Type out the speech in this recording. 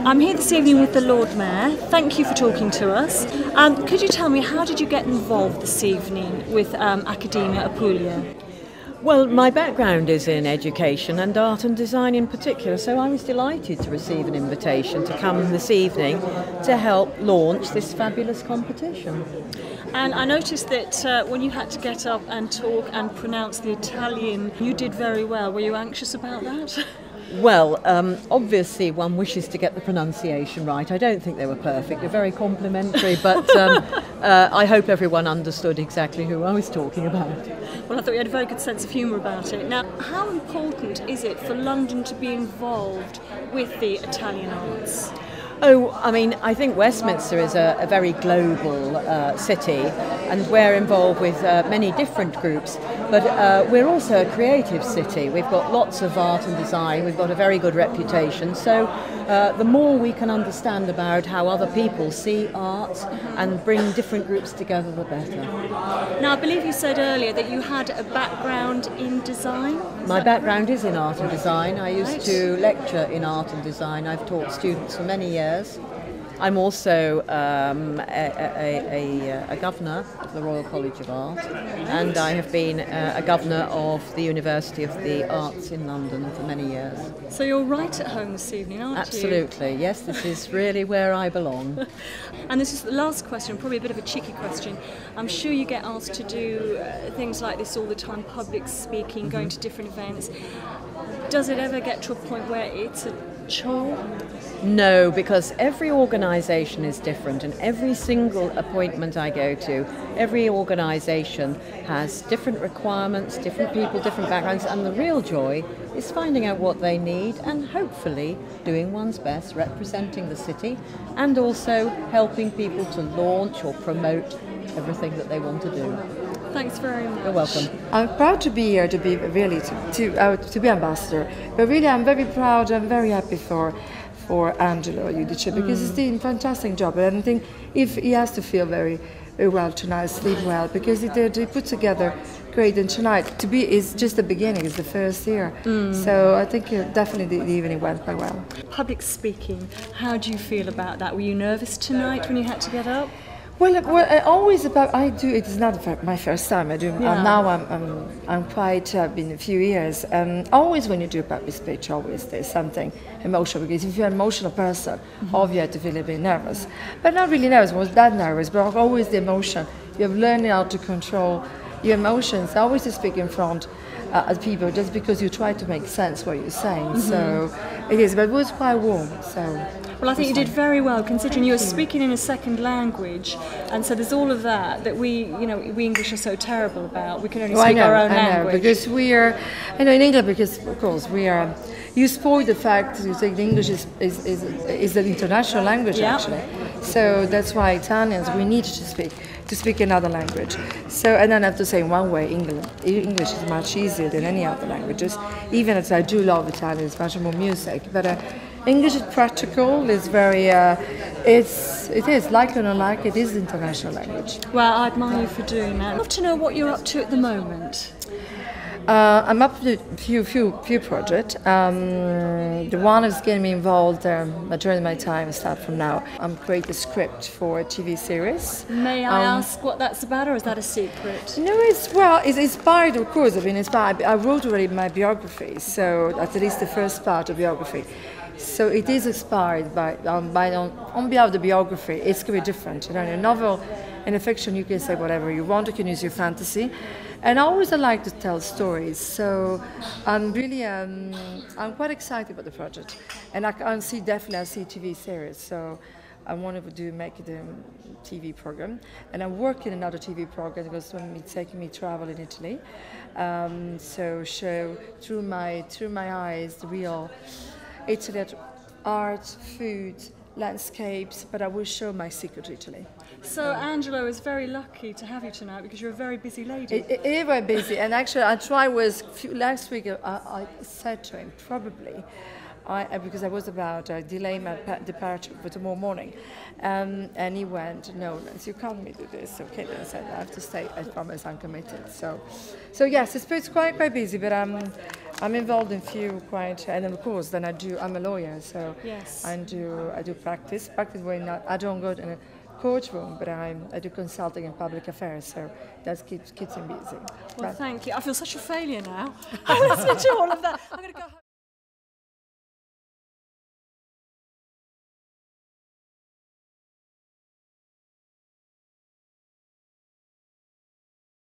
I'm here this evening with the Lord Mayor. Thank you for talking to us. Could you tell me, how did you get involved this evening with Accademia Apulia? Well, my background is in education and art and design in particular, so I was delighted to receive an invitation to come this evening to help launch this fabulous competition. And I noticed that when you had to get up and talk and pronounce the Italian, you did very well. Were you anxious about that? Well, obviously one wishes to get the pronunciation right. I don't think they were perfect. They're very complimentary, but I hope everyone understood exactly who I was talking about. Well, I thought you had a very good sense of humour about it. Now, how important is it for London to be involved with the Italian arts? Oh, I mean, I think Westminster is a very global city, and we're involved with many different groups, but we're also a creative city. We've got lots of art and design, we've got a very good reputation, so the more we can understand about how other people see art and bring different groups together, the better. Now, I believe you said earlier that you had a background in design? My background is in art and design. I used to lecture in art and design. I've taught students for many years. I'm also a governor of the Royal College of Art, and I have been a governor of the University of the Arts in London for many years. So you're right at home this evening, aren't Absolutely, you? yes, this is really where I belong. And this is the last question, probably a bit of a cheeky question. I'm sure you get asked to do things like this all the time, public speaking, going to different events. Does it ever get to a point where it's a chore? No, because every organisation is different, and every single appointment I go to, every organisation has different requirements, different people, different backgrounds, and the real joy is finding out what they need and hopefully doing one's best, representing the city, and also helping people to launch or promote everything that they want to do. Thanks very much. You're welcome. I'm proud to be here, to be really to be ambassador. But really, I'm very proud. I'm very happy for Angelo Giudice, because he's doing a fantastic job. And I think if he has to feel very well tonight, sleep well, because they put together great. And tonight is just the beginning. It's the first year. So I think definitely the evening went quite well. Public speaking. How do you feel about that? Were you nervous tonight when you had to get up? Well, I do. It is not my first time. I do. Yeah. Now I'm quite been a few years. Always when you do a public speech, always there's something emotional, because if you're an emotional person, obviously you have to feel a bit nervous. But not really nervous. I was that nervous, but always the emotion. You have learned how to control your emotions. Always to speak in front of people, just because you try to make sense what you're saying. So it is, but it was quite warm. So. Well, I think you did very well, considering you were speaking in a second language, and so there's all of that we English are so terrible about. We can only speak our own language. Because we are, in England, because of course we are. You spoil the fact that you think English is an international language actually. So that's why Italians, we need to speak another language. So, and then I have to say, in one way, English is much easier than any other languages. Even as I do love Italian, it's much more music, but. English is practical. It's very. It is like it or like it is international language. Well, I admire you for doing that. I'd love to know what you're up to at the moment. I'm up to a few projects. The one is getting me involved. Majority of my time start from now. I'm creating a script for a TV series. May I ask what that's about, or is that a secret? No, it's inspired, of course. I've been inspired. I wrote already my biography, so at least the first part of biography. So it is inspired on behalf of the biography. It's going to be different. In a novel, in a fiction, you can say whatever you want. You can use your fantasy, and I like to tell stories. So I'm really, I'm quite excited about the project, and I see TV series. So I want to make the TV program, and I'm working another TV program because it's taking me travel in Italy. So show through my eyes the real. Italy, art, food, landscapes, but I will show my secret Italy. So Angelo is very lucky to have you tonight, because you're a very busy lady. It is very busy, and actually last week I said to him probably, because I was about to delay my departure for tomorrow morning, and he went, no, Nancy, you can't do this. Okay, then I said I have to stay. I promise I'm committed. So yes, it's quite busy, but I'm involved in few quite, and then of course then I'm a lawyer, so Yes. I do practice when I don't go to a courtroom, but I do consulting in public affairs, so that keeps me busy. Well, thank you. I feel such a failure now. Listening to all of that. I'm going to go home.